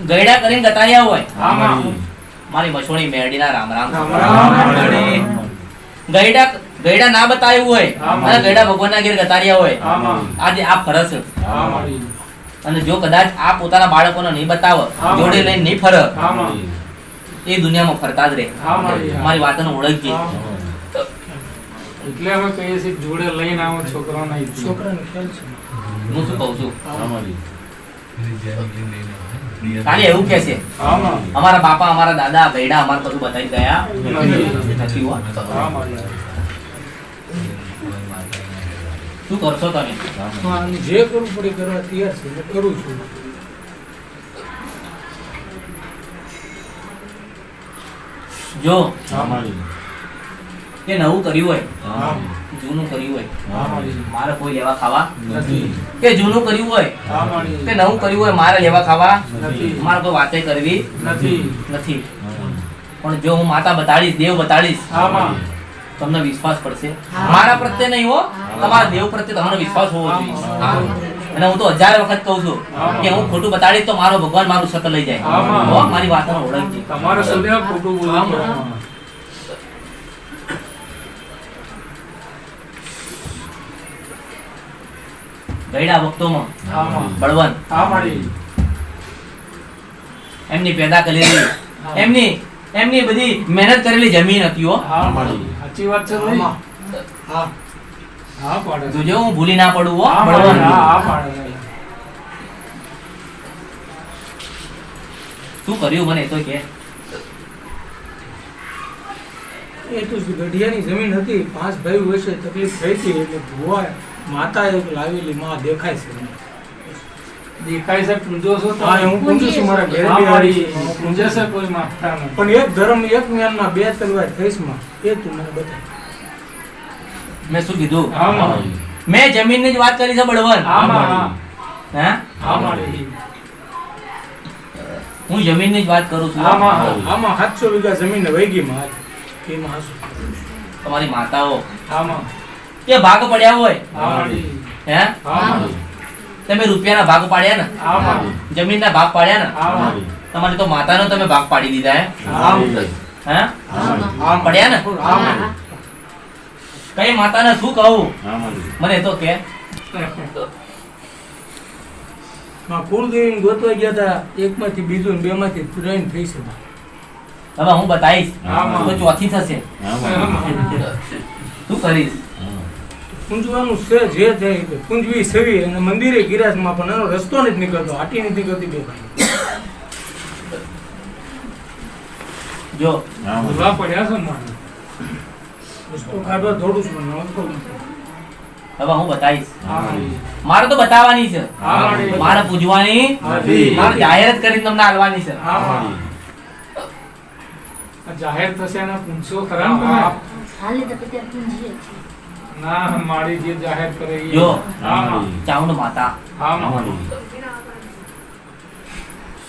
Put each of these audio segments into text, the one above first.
ગયડા કરીને ગતાર્યા હોય હા માળી મારી મસોણી મેરડીના રામ રામ રામ રામ માળી ગયડા ના બતાવ્યું હોય અને ગયડા ભગવાનના ઘેર ગતાર્યા હોય હા માળી આજે આ ફરસ છે. હા માળી અને જો કદાચ આ પોતાના બાળકોને નહીં બતાવે જોડે લઈને નહીં ફરે હા માળી એ દુનિયામાં ફરતા જ રહે. હા માળી મારી વાતને ઓળખજે. એટલે અમે કહીએ છીએ જોડે લઈને આવો છોકરાઓને છોકરાને ખ્યાલ છે. હું શું કહું છું હા માળી ખાલી એવું કે છે હા માળી અમારા બાપા અમારા દાદા ગયડા અમારે બધું બતાવી ગયા નથી હો. હા માળી શું કરશો તમે? તો આને જે કરવું પડે કરવા તૈયાર છે હું કરું છું. જો હા માળી કે નવું કર્યું હોય હા જૂનું કર્યું હોય હા માળી મારે કોઈ લેવા ખાવા નથી કે જૂનું કર્યું હોય હા માળી કે નવું કર્યું હોય મારે લેવા ખાવા નથી મારે કોઈ વાતે કરવી નથી નથી. પણ જો હું માતા બતાડીશ દેવ બતાડીશ હા માળી તમને વિશ્વાસ પડશે. મારા પ્રત્યે નહીં હો તમારા દેવ પ્રત્યે તમારો વિશ્વાસ હોવો જોઈએ. હા. અને હું તો 1000 વખત કહું છું કે હું ખોટું બતાડીશ તો મારો ભગવાન મારું સત લઈ જાય. હા. હો, મારી વાતને ઓળખજે. તમારે સદેવ ખોટું બોલવું પડે. ગયડા ભક્તોમાં હા માળી બળવંત હા માળી એમની પેદા કરેલી એમની બધી મહેનત કરેલી જમીન હતી હો. હા માળી સાચી વાત છે ભાઈ આમાં. હા હા પાડે છે. જોજો હું ભૂલી ના પડું હો હા માળી બળવંત. હા પાડે છે. શું કર્યું મને એ તો કે એ તો ગઢિયાની જમીન હતી 5 ભાઈ વચ્ચે તકલીફ થઈ હતી એટલે ભુવા માતા એક લાવેલી માં દેખાય છે. દેખાય છે પૂંજો છો તમે? હા, હું પૂંજું છું, મારા ઘેર હા, બી માળી. આવી છે. પૂંજે છે કોઈ માતાને. પણ એક ધર્મ એક જ્ઞાનમાં 2 તલવાર થઈશમાં એ તું મને બતા. મેં શું કીધું? હા માળી મેં જમીનની જ વાત કરી છે બળવંત. હા માળી હે હા માળી હું જમીનની જ વાત કરું છું. હા માળી આમાં 700 વીઘા જમીન વૈગીમાં એમાં હાસુ. તમારી માતાઓ હા માળી કે ભાગ પડ્યા હોય હા માળી હે હા માળી તમે રૂપિયાના ભાગ પાડ્યા ને હા માળી જમીનના ભાગ પાડ્યા ને હા માળી તમારી તો માતાનો તમે ભાગ પાડી દીધા હે હા હે આમ પડ્યા ને હા માળી કઈ માતાને શું કહું મને તો કે માં કુળદેવીને ગોતવા ગયા હતા એકમાંથી બીજું ને બેમાંથી ત્રણ થઈ છે. હવે હું બતાવીશ હા. તો ચોથી થશે શું કરીશ પૂંજવાનું છે જે થાય તે. પૂંજવી સેવી અને મંદિરે ગિરાજમાં પણ એનો રસ્તો નથી નીકળતો આટી નથી નીકળતી બે ભાઈ. જો ભૂલા પડ્યા છે મારે. રસ્તો કાઢવા થોડું છું પણ નહોતો. હવે હું બતાવીશ હા માળી મારે તો બતાવવાની છે હા માળી મારે પૂજવાની નથી. મારે જાહેર જ કરીને તમને આલવાની છે. હા માળી આ જાહેર થશે એના પૂછો ખરા ને તમે? હાલે તો પછી પૂંજીએ છીએ. ના માળી જે જાહેર કરે એ. જો. હા માળી ચાઉંડ માતા હા માળી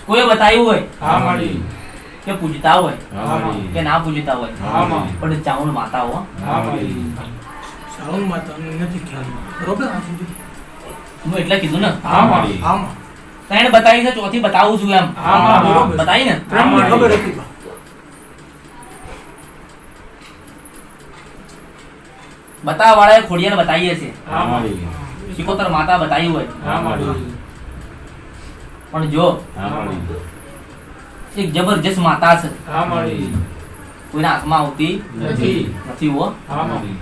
કોઈ બતાવ્યું હોય હા માળી કે પૂજતા હોય હા માળી કે ના પૂજતા હોય હા માળી પણ ચાઉંડ માતા હો હા માળી શ્રાવણમાં તો અમને નથી ખ્યાલ. બરોબર આ સુધી હું એટલે કીધું ને હા માળી આમાં તો એને બતાવી છે ચોથી બતાવું છું એમ હા માળી બરોબર. બતાવી ને ત્રણની ખબર હતી બા. બતાવવા વાળાએ ખોડિયાને બતાવીએ છે હા માળી સિકોતર માતા બતાવી હોય હા માળી પણ જો એક જબરજસ્ત માતા છે હા માળી કોઈના હાથમાં આવતી નથી. નથી હો હા માળી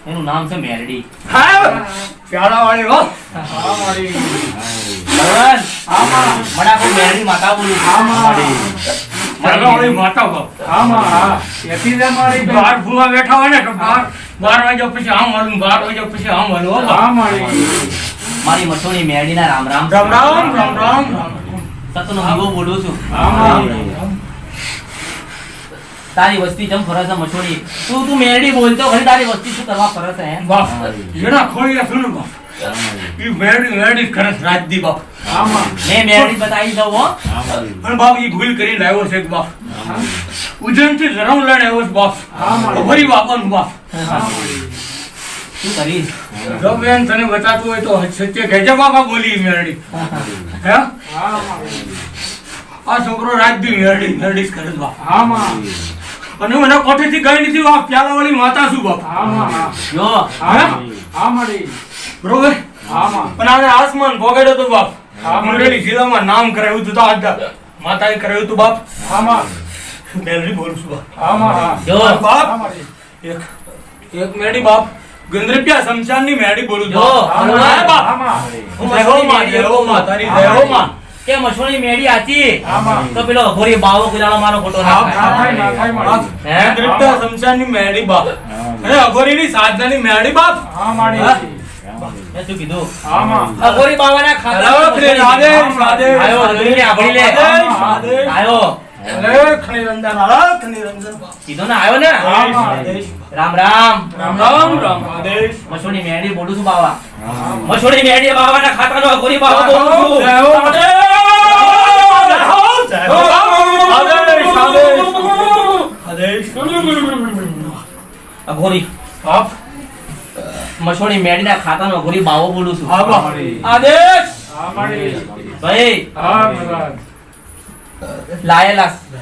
એનું નામ છે મેરડી. પ્યારાવાળી હો. હા માળી બળવંત હા માં મને કોઈ મેરડી માતા બોલું હા માં પ્યારાવાળી માતા બાપ. હા માં હા એથી જ મારી બહાર ભૂવા બેઠા હોય ને કે 12 વાગ્યા પછી આમ હાલું 12 વાગ્યા પછી આમ હાલું હો બાપ. હા માળી મારી મસોણી મેરડીના રામ રામ રામ રામ રામ રામ. સતનો દીવો બોલું છું. હા માળી તારી વસ્તી જમ ફરસ છે મસોણી તું મેરડી બોલતો ખરી તારી વસ્તી શું કરવા ફરસ હે બાપ જેના ખોળિયા સુનો બાપ ઈ મેરડી ખરસ રાજદી બાપ. હા માં મેં મેરડી બતાવી દઉં હો અને બાપ ઈ ભૂલ કરીને આવ્યો છે કે બાપ ઉજ્જૈન થી જરમ લઈને આવ્યો છે બાપ. હા માળી ફરી બાપાનું બાપ. હા માળી શું કરીશ? જો બેન તને બતાતું હોય તો સત્ય કહેજે બાપા બોલી મેરડી હે આ છોકરો રાજદી મેરડી જ કરે છે બાપ હા માં અને હું એના કોઠેથી ગઈ નથી બાપ પ્યાલા વાળી માતા છું બાપ હા માં જો હા હા માડી બરોબર હા માં પણ આને આસમાન ભોગડ્યો તો બાપ અમરેલી જિલ્લામાં નામ કરાવ્યું હતું તો આ માતાએ કરાવ્યું હતું બાપ હા માં મેરડી બોલું છું બાપ હા માં હા જો બાપ હા માડી એક મેરડી બાપ ગંદ્રપિયા શમશાનની મેરડી બોલું છું જો, બાપ. બરોબર. હા બાપ હા માં હું જય હો માં, મસોની જય હો માં, તારી હા, જય હો માં. કે મસોની મેડી આચી હા માં તો પેલો અઘોરી બાવો ગુલાલો મારો ફોટો હા, નાખે. ના થાય ના થાય માડી હે? ગંદ્રપિયા શમશાનની મેરડી બાપ અરે અઘોરીની સાધનાની મેરડી બાપ હા માડી હા? મેં શું કીધું? હા માં અઘોરી બાવાના ખાતા હલો, શ્રી રાધે, રાધે. આયો, અઘોરીને આભળી લે. રાધે, રાધે. આયો. અરે ખનિરંજન, હા, ખનિરંજન બાપ. કીધું ને આયો ને હા, માં. આદેશ. રામ રામ રામ રામ રામ આદેશ. મસોની મેડી બોલું છું બાવા મસોની મેડી બાવાના ખાતાનો અઘોરી બાવો જય બોલું છું. હો, જય હો, જય હો. આદેશ, આદેશ. આદેશ. અઘોરી બાપ. મસોની મેડીના ખાતાનો અઘોરી બાવો બોલું છું. હા, બાપ. માડી. આદેશ. હા માડી ભાઈ હા મહારાજ લાયેલા છે.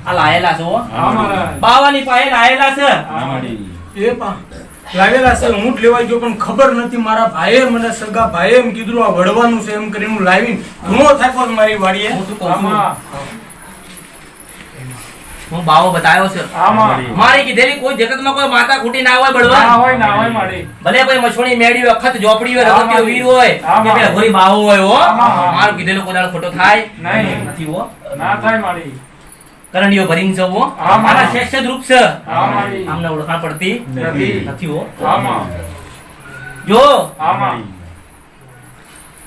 આ લાયેલા છે હો. હા મહારાજ બાવાની પાસે લાયેલા છે. હા માડી એ પા લાવેલા છે હું જ લેવા ગયો પણ ખબર નથી મારા ભાઈએ મને સગા ભાઈએ એમ કીધું આ વડવાનું છે એમ કરીને હું લાવીને ધૂણો થાક્યો છે મારી વાડીએ. હું શું કહું હા છું? માં હું બાવો બતાવ્યો છે. હા માં મારી કીધેલી કોઈ જગતમાં કોઈ માતા ખૂટી ના હોય ના બળવાન. હોય ના હોય માડી ભલે કોઈ મસોણી મેળી હોય, અખત ઝોપડી હોય, હા, રગતિયો વીર હોય હા, કે પેલા ઘોરી બાવો હોય હો. હા, હા. મારું કીધેલું કોઈ દાડો ખોટો થાય નહીં. નથી હો. ના થાય માડી કરંડીઓ ભરીને છે હો. હા, મારા હા. શેષ જ રૂપ છે. હા માડી આમને ઓળખાણ પડતી નથી નથી હો. હા માં જો હા માં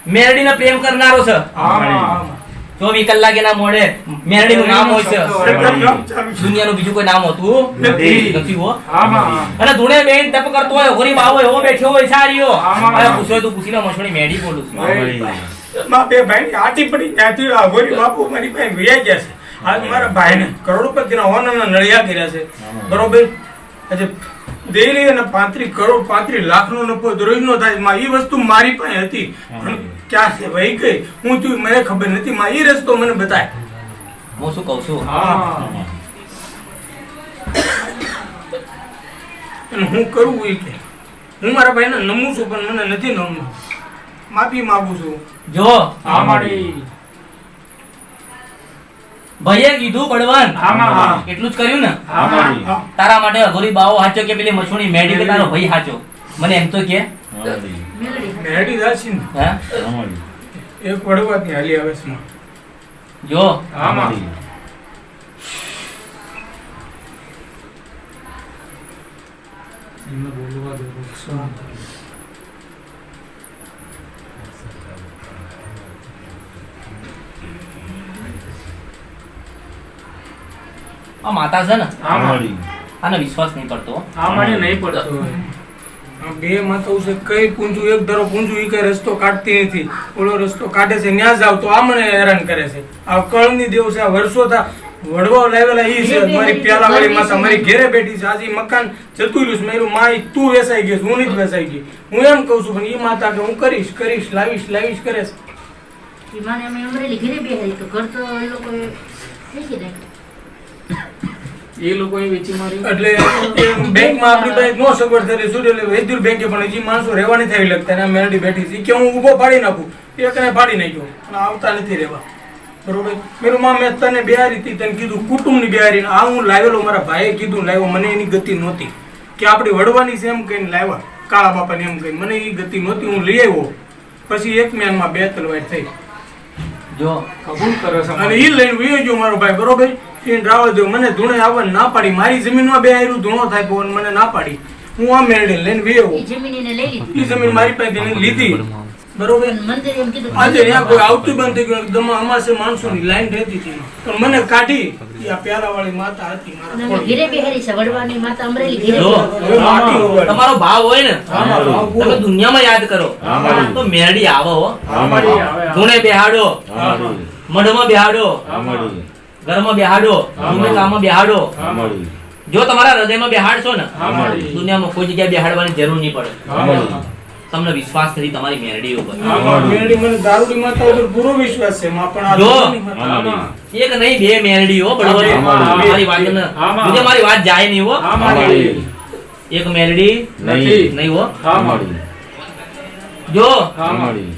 મેરડીને પ્રેમ કરનારો છે. હા માં 24 કલાક એના મોઢે મેરડીનું નામ હોય છે. દુનિયાનું બીજું કોઈ નામ હોતું નથી. નથી હો. હા માં અને ધૂણે બેન તપ કરતો હોય, ઘોરી બાવો એવો બેઠો હોય સારીઓ. આમાં. અરે પૂછો તો પૂછી લો, મસોણી મેડી બોલું છું. માં બે ભાઈની આટી પડી ત્યાંથી આ ગોરી બાપુ મારી પાસે વ્યાઈ ગયા છે. આજ મારા ભાઈને કરોડપતિના હોનાના નળિયા કર્યા છે. બરોબર આજે ડેલી અને 35 કરોડ 35 લાખનો નફો દરરોજનો થાય માં એ વસ્તુ મારી પાસે હતી પણ ક્યાં છે વહી ગઈ હું તું મને ખબર નથી માં એ રસ્તો મને બતાય. હું શું કહું છું? હા અને હું કરું એ કે હું મારા ભાઈને નમું છું પણ મને નથી નમવું. માફી માંગુ છું. જો હા માડી ભાઈએ કીધું બળવાન હા માં એટલું જ કર્યું ને. હા માડી હા. તારા માટે અઘોરી બાવો હાચો કે પેલી મસોણી મેડી કે તારો ભાઈ હાચો? મને એમ તો કે મેલડી મેરડી દાસી ને હે? એક વડવાથી હાલી આવે છે માં. જો હા માં એમને બોલવા દો શું આ માતા છે ને, હા માડી આને વિશ્વાસ નહીં પડતો. હા માડી નહીં પડતો આ બે માતાઓ છે કઈ પૂંજું એક ધારો પૂંજું ઈ કઈ રસ્તો કાઢતી નથી ઓલો રસ્તો કાઢે છે ન્યા જાવ તો આ મને હેરાન કરે છે. આ કળની દેવ છે આ વર્ષો થા વડવાઓ લાવેલા ઈ છે મારી પ્યાલા વાળી માતા મારી ઘેરે બેઠી છે આજે મકાન જતું રહ્યું છે મારું માય તું વેસાઈ ગઈ છે, હું નહીં વેસાઈ ગઈ. હું એમ કહું છું પણ ઈ માતા કે હું કરીશ કરીશ લાવીશ લાવીશ કરે છે. ઈ માને અમે અમરેલી ઘરે બેહાડી તો ઘર તો એ લોકોએ વેચી નાખ્યું. એ લોકો એ વેચી માર્યું એટલે બેંકમાં આપણી પાસે નો સગવડ થયેલી શું એટલે વૈદ્યુત બેંકે પણ હજી માણસો રહેવાની થઈ લગતા ને મેરડી બેઠી છે ઈ કે હું ઊભો પાડી નાખું એકને પાડી નાખ્યો અને આવતા નથી રહેવા. બરોબર મેરું માં મેં તને બિહારી હતી તને કીધું કુટુંબની બિહારી આ હું લાવેલો મારા ભાઈએ કીધું લાવ્યો મને એની ગતિ નહોતી કે આપણી વડવાની છે એમ કહીને લાવ્યા કાળા બાપાને એમ કહી મને એ ગતિ નહોતી હું લઈ આવ્યો. પછી એક મેનમાં 2 તલવાર થઈ જો કબૂલ કરો છો અને ઈ લઈને વયો ગયો મારો ભાઈ. બરોબર એને રાવા દો મને ધૂણે આવવા ના પાડી મારી જમીનમાં બે આયરું ધૂણો થાય પણ મને ના પાડી. હું આ મેળે લઈને વયો ઈ જમીન એને લઈ લીધી. ઈ જમીન મારી પાસે લીધી. બરોબર મંદિર એમ કીધું આજે ત્યાં કોઈ આવતું બંધ થઈ ગયું એકદમ અમાસે માણસોની લાઈન રહેતી હતી પણ મને કાઢી ઈ આ પ્યારાવાળી માતા હતી અને મારા અમે ઘરે બેહાડી છે વડવાની માતા અમરેલી ઘરે જો. બેહાડી. હવે માટી ઉગાડી. તમારો ભાવ હોય ને હા, ભાવ બોલો. તમે દુનિયામાં યાદ કરો તો મેરડી આવો હો. હા માડી આવે ધૂણે બેહાડો, મઢમાં બેહાડો, હા માડી ઘરમાં બેહાડો, ભૂમિકામાં બેહાડો, હા માડી જો તમારા હૃદયમાં બેહાડશો ને હા માડી. દુનિયામાં કોઈ જગ્યાએ બેહાડવાની જરૂર નહીં પડે. હા માડી. તમને વિશ્વાસ નથી તમારી મેરડી ઉપર. હા માડી. મેરડી મને દારૂડી માતા ઉપર પૂરો વિશ્વાસ છે માં, પણ આ જો. દારૂની માતા- હા માડી. એક નહીં બે મેરડીઓ બરોબર છે? હા, હા. મારી વાત ને હા, હા. બીજે મારી વાત જાય નહીં હો. હા માડી. એક મેરડી નથી. નહીં હો. હા માડી. જો હા માડી.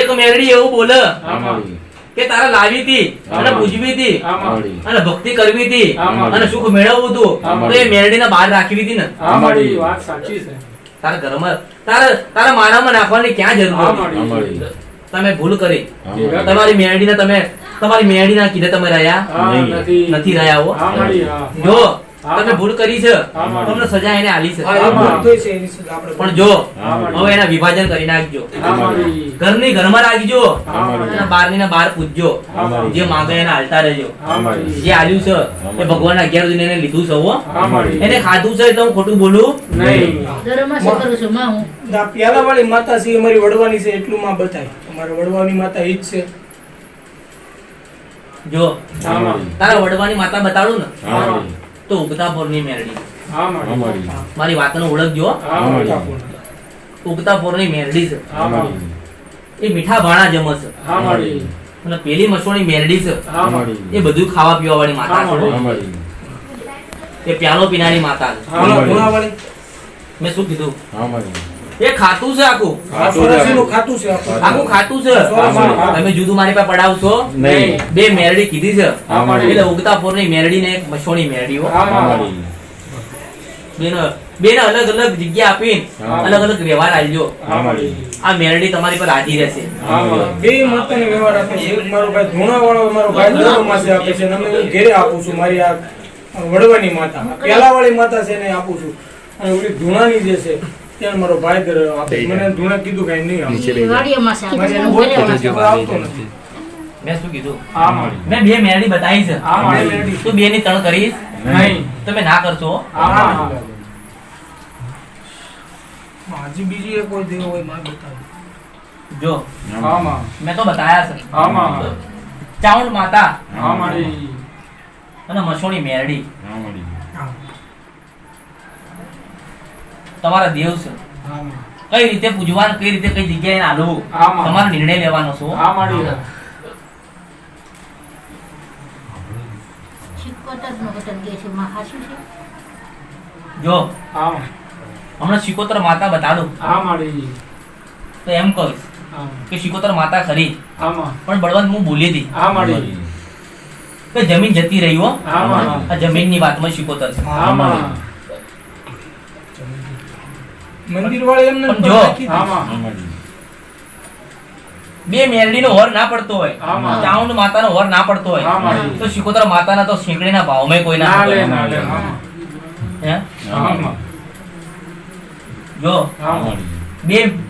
એક મેરડી એવું બોલે હા માડી. કે તારે લાવી હતી અને પૂજવી હતી હા માડી. અને ભક્તિ કરવી હતી હા, માડી. અને સુખ મેળવવું હતું હા, તો એ મેરડીને બહાર રાખવી હતી ને. હા માડી. વાત સાચી છે. તારા ઘરમાં તારા મારામાં નાખવાની ક્યાં જરૂર હા હતી? માડી. તમે ભૂલ કરી. હા. તમારી મેરડીના કીધે તમે રહ્યા હા, નથી રહ્યા હો. હા માડી. હા. જો હા. તમે ભૂલ કરી છે હા, માડી. તમને સજા એને આલી છે. હા, એ બધું છે એની સાથે આપણે પણ જો હા, માડી. હવે એના વિભાજન કરી નાખજો. હા માડી. ઘરની ઘરમાં રાખજો હા માડી. અને બહારની ને બહાર પૂજજો. હા માડી. જે માંગે એને હાલતા રહેજો. હા માડી. જે આલ્યું છે એ ભગવાન 11 દિન એને લીધું છે હો. હા માડી. એને ખાધું છે એટલે હું ખોટું બોલું નહીં. ઘરમાં શું કરું છું માં હું? આ પ્યાલાવાળી માતા છે એ અમારી વડવાની છે એટલું માં બતાય. અમારે વડવાની માતા ઈ જ છે. જો હા માડી. તારા વડવાની માતા બતાડું ને હા. તો ઉગતા પોરની મેરડી. હા માડી. મારી વાતને ઓળખજો. હા માડી. ઉગતા પોરની મેરડી છે. હા માડી. એ મીઠા ભાણા જમસ છે. હા માડી. અને પેલી મસોણી મેરડી છે હા માડી. એ બધું ખાવા પીવા વાળી માતા હા, છે. એ પ્યાલો પીનારી માતા છે. હા માડી. ગુણાવાળી મેં શું કીધું? એ ખાતું છે આખું આ સોરાસીનું ખાતું છે આપણું. આખું ખાતું છે. હા. તમે જુદું મારી પાસે પડાવશો નહીં. બે મેરડી કીધી છે હા માડી. એટલે ઉગતા પોરની મેરડી ને એક મસોણી મેરડી હો. હા માડી. બેને અલગ અલગ જગ્યા આપી હા. અલગ અલગ વ્યવહાર આલજો. હા માડી. આ મેરડી તમારી પર હાજી રહેશે. હા માડી. બે માતાને વ્યવહાર આપે છે. એક મારો ભાઈ ધૂણાવાળો મારો ભાઈ દરોમાંથી આપે છે અને અમે ઘેરે આપું છું. મારી આ વડવાની માતા પેલાવાળી માતા છે એને આપું છું. અને ઓલી ધૂણાની જે છે તેને મારો ભાઈ દર આપે છે. મને ધૂણા કીધું કઈ નહીં આપે. ઈ વાડીયામાં છે. મને એને આપણે બોલતો ઘરે નથી, પણ આવતો નથી. મેં શું કીધું? હા માડી. મેં બે મેરડી બતાવી છે. હા માડી. તું બે ની ત્રણ કરીશ નહીં. તમે ના કરશો. હા માડી. હજી બીજી એક કોઈ દેવ હોય માં બતાવે. જો હા માં. મેં તો બતાયા છે. હા માં. ચાઉંડ માતા હા માડી. અને મસોણી મેરડી હા. તમારા દેવ છે. હા માં. કઈ રીતે પૂજવાનું, કઈ રીતે કઈ જગ્યાએ આલવું હા માં. તમારો નિર્ણય લેવાનો છો. હા માડી. શીખવતરનો વતન કે છે માં હાચું છે? જો હા. હમણાં શિકોતર માતા બતાડું હા માડી. તો એમ કહીશ હા. કે શિકોતર માતા ખરી હા માં. પણ બળવંત હું બોલી હતી હા માડી. કે જમીન જતી રહી હો. હા માં. આ જમીનની વાતમાં શિકોતર છે. હા માં. મંદિર વાળે એમને પણ જો. હા માં. બે મેરડીનો હોર ના પડતો હોય, હા માં. ચાઉંડ માતાનો હોર ના પડતો હા હોય માડી. તો શિકોતર માતાના તો શેકડીના ભાવમાં કોઈ ના ના લે હોય. ના લે. હા માં. હે? હા માં. જો હા માં.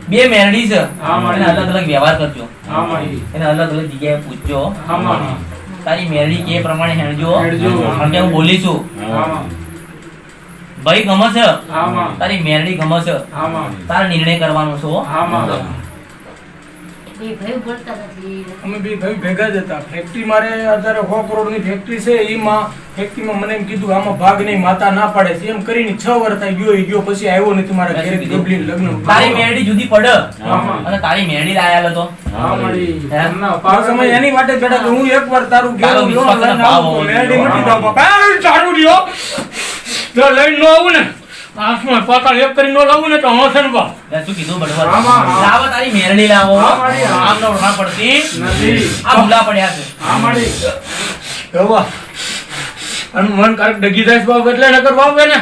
બે મેરડી છે હા માડી. એને અલગ અલગ વ્યવહાર કરજો. હા માડી. એને અલગ અલગ જગ્યાએ પૂછજો. હા માં. તારી મેરડી કે પ્રમાણે હેણજો. હેણજો. કારણ કે હું બોલી છું હા માં. ભાઈ ગમે છે હા માં. તારી મેરડી ગમે છે હા માં. તારે નિર્ણય કરવાનો છો. હા માં. બે ભાઈ બોલતા નથી. અમે બે ભાઈ ભેગા જ હતા. ફેક્ટરી મારે અત્યારે 100 કરોડની ફેક્ટરી છે. એમાં ફેક્ટરીમાં મને એમ કીધું આમાં ભાગ નહીં, માતા ના પાડે છે. એમ કરીને 6 વર્ષ થઈ ગયો. એ ગયો પછી આવ્યો નથી મારા ઘરે. ગબલી લગ્ન તારી મેરડી જુદી પડે હા માં. અને તારી મેરડી લાયા હતો. હા માડી. હે? એમના આ પાસ સમય એની માટે બેઠા કે હું એકવાર તારું ઘેર તારો વિશ્વાસ લઈને ભાવ આવું તો હોવો મેરડી જોઈએ. મટી જાવ. કાંઈ તારું રહ્યો. જો લઈને ન આવું ને આસમાં પાતાળ એક કરીને ન લાવું ને તો હશે ને બા. મેં શું કીધું બળવંત? હા માં. લાવો તારી મેરડી લાવો. હા માડી. આમ ન ઓળખાણ પડતી નથી. આ ભૂલા પડ્યા છે. હા માડી. જોવા અને મન કારક ડગી જાય બાપ એટલે નકર બાપ એને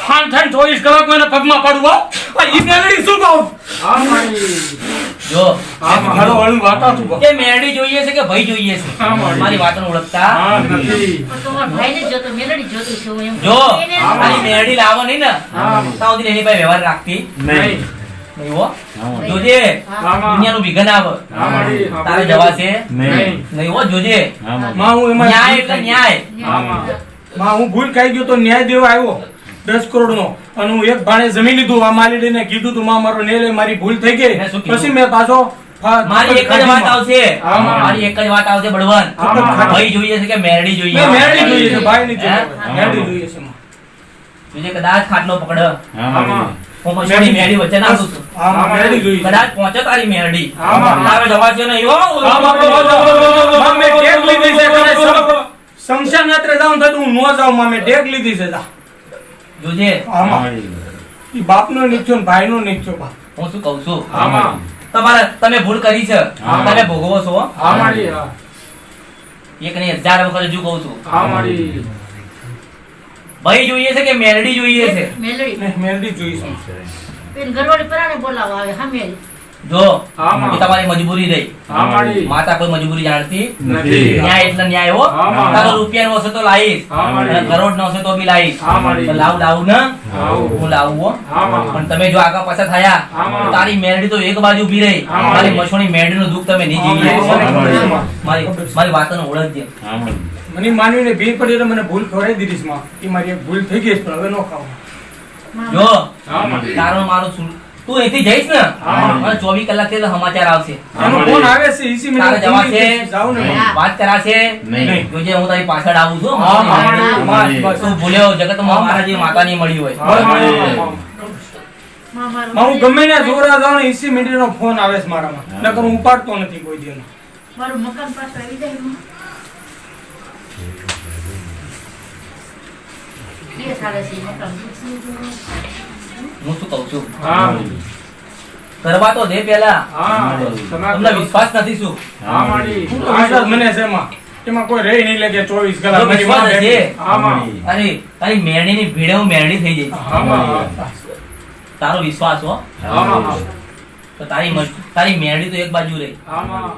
ખાન થાય 24 કલાક મને પગમાં પાડું બાપ. આ ઈ મેરડી શું બાપ? હા માડી. જો હા માં. મારો વાળું વાતા છું બાપ. કે મેરડી જોઈએ છે કે ભાઈ જોઈએ છે? હા માડી. મારી વાતને ઓળખતા હા નથી. પણ તમારા ભાઈને જ જોતો, મેલડી જ જોતું છે હું એમ. જો એને હા, તારી મેરડી લાવો નહીં ને હા. ત્યાં સુધી એની પાસે વ્યવહાર રાખતી નહીં. નહીં હો. જોજે હા. હા માં. દુનિયાનું વિઘન આવે હા માડી. તારે જવાશે નહીં. નહીં હો. જોજે માં હું એમાં ન્યાય એટલે ન્યાય. હા માં. માં હું ભૂલ ખાઈ ગયો તો ન્યાય દેવા આવ્યો 10 કરોડનો અને હું એક ભાણે જમીન લીધું. આ માલીડીને કીધું તું માં મારો નેલે મારી ભૂલ થઈ ગઈ. મેં શું કીધું? પછી મેં પાછો મારી એક જ વાત આવશે હા. મારી એક જ વાત આવશે બળવાન હા. ભાઈ જોઈએ છે કે મેરડી જોઈએ મેં મેરડી જોઈએ છે, ભાઈ નથી જોઈએ. મેરડી જોઈએ છે માં. તુજે કદાચ ખાટલો પકડ આમાં હું મશીની મેરડી વચ્ચે નાખું છું હા માં, મેરડી જોઈએ છે. કદાચ પહોંચે તારી મેરડી હા. તારો જવાબ છે નહીં હો માં, મેં ટેગ લીધી છે, કદાચ શમશાન યાત્રે જાઉં તો હું ન જાઉં માં, મેં ટેગ લીધી છે જા. જોજે આમાં ઈ બાપનો નીચો ને ભાઈનો નીચો બા. હું શું કહું છું આમાં તમે ભૂલ કરી છે હા. તમે ભોગવો છો હો. હા મારી હા એક નહીં 1000 વખત હજુ કહું છું હા મારી ભાઈ જોઈએ છે કે મેરડી જોઈએ છે મેલડી ને મેરડી જોઈએ છે. પેન ઘરવાળી પરાણે બોલાવવા આવે હામેલ જો આમાં. એ તમારી મજબૂરી રહી હા મારી માતા કોઈ મજબૂરી જાણતી નથી ન્યાય એટલે ન્યાય હો આમાં. તારો રૂપિયાનો હશે તો લાવીશ હા મારી. અને કરોડ નો હશે તો બી લાવીશ હા મારી. તો લાવું ને આવું. હું લાવું હો આમાં. પણ તમે જો આગળ પાછા થયા આમાં. તો તારી મેરડી તો એક બાજુ ઊભી રહી આમાં. તારી મસોની મેરડીનું દુઃખ તમે નહીં જીવી આમાં. મારી મારી વાતને ઓળખજે મને માનવીને ભીડ પડી એટલે મને ભૂલ ખવડાવી દીધી છે માં. ઈ મારી એક ભૂલ થઈ ગઈ છે, પણ હવે ન ખાવ. જો હા મારી તારો મારું તું અહીંથી જઈશ ને આમાં. મને 24 કલાક થી સમાચાર આવશે એનો ફોન આવે છે, ઈસી તારે મિનિટ જવા છે? જાઉં ને માં. હા. વાત કરાશે નહીં. જોજે હું તારી પાછળ આવું છું હા, માં. બસ, બસ, તું ભૂલ્યો જગતમાં મારા જે માતા નહીં મળી હોય હા, મારી. માં. માં મારું માં, હું ગમે ત્યાં જોરા જાઉં ને ઈસી મિનિટનો ફોન આવે છે મારામાં. નકર હું ઉપાડતો નથી કોઈ દી એનો. મારું મકાન પાછું આવી જાય માં. કે ચાલે છે મકાન હું શું કહું છું હા કરવા તો દે પેલા હા તમને વિશ્વાસ નથી શું હા મારી હું તો વિશ્વાસ મને છે માં. એમાં કોઈ રહી નહીં લાગે 24 જો કલાક. મારી વિશ્વાસ માં હશે બેઠી. હા મારી અરે તારી મેરડીની ભીડે હું મેરડી થઈ જઈશ આમાં. તારો વિશ્વાસ હો આમાં. તો તારી તારી મેરડી તો એક બાજુ રહી આમાં.